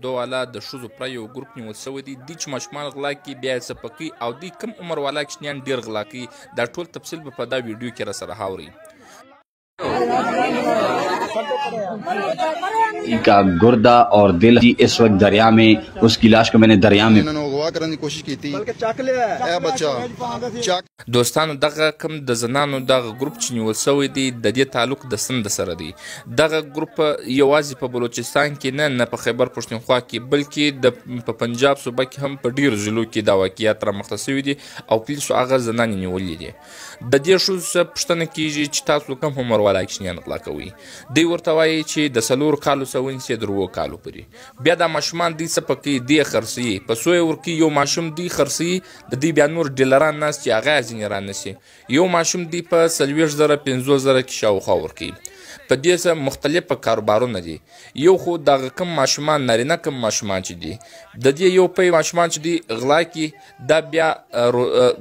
دو والا د ښځو پوره یو ګروپ نیول سوی دی دوی چې ماشومان غلا کوي بیا یې څه کوي او دوی کم عمر والا کوچنیان ډېر غلا کوي دا ټول تفصیل به په دا ویډیو کې راسره هاورئ का गुर्दा और दिल इस वक्त दरिया में, उसकी लाश को मैंने दरिया में अगवा करने की कोशिश की थी। دوستانو دغه کم د زنانو دغه ګروپ چې نیول سوی دی د دې تعلق د سند سره دی. دغه ګروپ یوازې په بلوچستان کې نه په خیبر پښتونخوا کې بلکې په پنجاب صوبه کې هم په ډیرو ضلعو کې دا واقعیات رامخته سوي دي او پولیسو هغه زنانې نیولې دي. د دې ښځو څخه پوښتنه کیږي چې تاسو کوم عمر والا کوچنیان غلا کوئ. دوی ورته وایي چې د 4 کالو څخه ونیسئ تر 7 کالو پورې. بیا دا ماشومان دوی څه پکوي دوی یې خرڅوي په څو یې ورکوي. یو ماشوم دوی خرڅوي د دوی بیا نور ډیلران ناست چې هغه یې ځینې رانیسي. یو ماشوم دوی په 40,000 50,000 کې شاوخوا ورکوي. په دې سره مختلف کاروبارونه دي. یو خو دغه کم ماشومان نارینه کم ماشومان چې دي د دې یو پی ماشومان چې دي غلا کوي دا بیا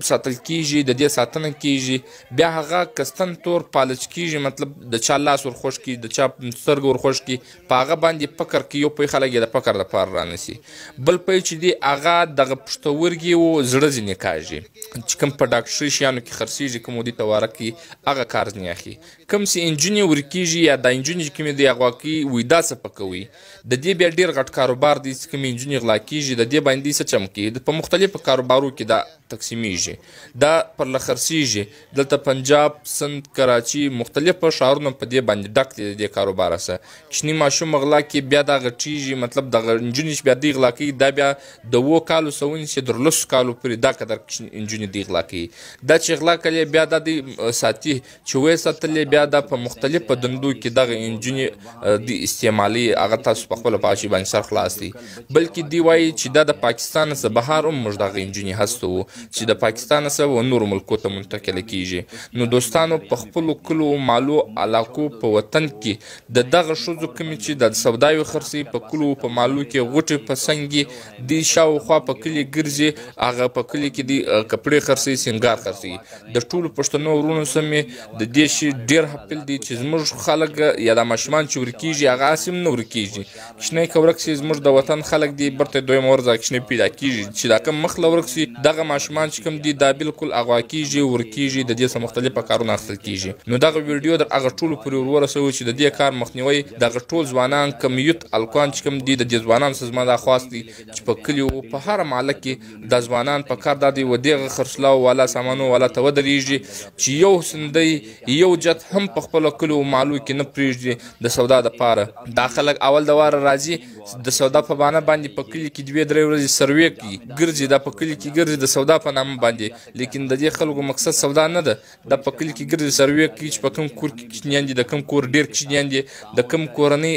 ساتل کیږي د دې ساتنه کیږي بیا هغه کستن تور پالچ کیږي مطلب د چا لاس ورخوش کی د چا سترګ ورخوش کی په هغه باندې پکر کی یو پی خلک د پکر لپاره رانیسي. بل پی چې دي هغه دغه پښتورګي او زړه ځینې کاږي چې کوم په ډاکټري شیانو کې خرڅیږي کوم دي تواره کی هغه کار ځنې اخلي. کوم سي انجینر ورکیږي یا د انجینر کوم دی هغه کی وې دا څه پکوي د دې بیا ډیر غټ کاروبار دی چې کوم انجینر غلا کیږي د دې باندې څه چمکي په مختلفو کاروبارو کې دا تقسیمیږي دا پر لخرسیږي دلته پنجاب سند کراچي مختلف شهرونو په دې باندې ډک دي د کاروبار سره کشنی ماشوم غلا کې بیا دا غټیږي مطلب د انجینر بیا دی غلا کوي دا بیا د 2 کالو سوین چې در 10 کالو پورې دا قدر انجینر دی غلا کوي دا چې غلا کوي بیا د ساتي چې وې ساتلې بیا د په مختلف دندو کې دغه انجینر دی استعمالي هغه تاسو په خپل پاشي باندې سر خلاص دي بلکې دی وایي چې دا د پاکستان څخه بهر موږ دغه انجینر هستو چې د پاکستان څخه و نور ملکو ته منتقل کیږي. نو دوستانو په خپل کلو مالو علاقو په وطن کې د دغه شوزو کوم چې د سوداوي خرڅي په کلو په مالو کې غوټي په سنگي دی شاوخوا په کلی ګرځي هغه په کلی کې دی کپړې خرڅي سنگار خرڅي د ټولو پښتنو ورونو سمې د دې شي ډیر خپل دي چې زموږ خلک یا د ماشومان چې ورکیږي هغه اسیم نه ورکیږي کښنه کورکسي زموږ د وطن خلک دی برته دوی مورزه کښنه پیدا کیږي چې دا کوم مخله ورکسي دغه ماشومان چې کوم دي دا بالکل اغوا کیږي ورکیږي د دې سره مختلفه کارونه اخیستل کیږي. نو دغه ویډیو در هغه ټولو پورې ورسوي چې د دې کار مخنیوي دغه ټول ځوانان کمیوت الکوان چې کوم دي د دې ځوانان سره زما دا خواست دي چې په کلیو په هر محله کې د ځوانان په کار دادي و دغه خرڅلاو والا سامانو والا ته ودرېږي چې یو سندي یو جت هم په خپل کلو مالو کې نه پریږدي د سودا د پاره دا خلک اول د واره راځي د سودا په بانه باندې په کلی کې 2-3 ورځې سروې کوي ګرځي دا په کلی کې ګرځي د سودا په نامه باندې لیکن د دې خلکو مقصد سودا نه ده د په کلی کې ګرځي سروې کوي چې په کوم کور کې کوچنیان دي د کوم کور ډیر کوچنیان دي د کوم کورنۍ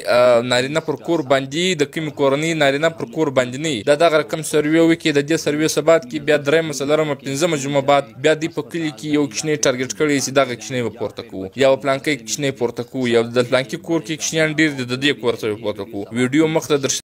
نارینه پر کور باندې د کوم کورنۍ نارینه پر کور باندې نه دا دغه رقم سروې وکي د دې سروې سبات کې بیا درې مسلرم 15 جمعه بعد بیا دی په کلی کې یو کښنی ټارګټ کړی چې دغه کښنی پورته کوو یا پلانکې کښنی پورته کوو یا د پلانکې کور کې کښنیان ډیر د دې کور څخه پورته کوو. ویډیو مخ ته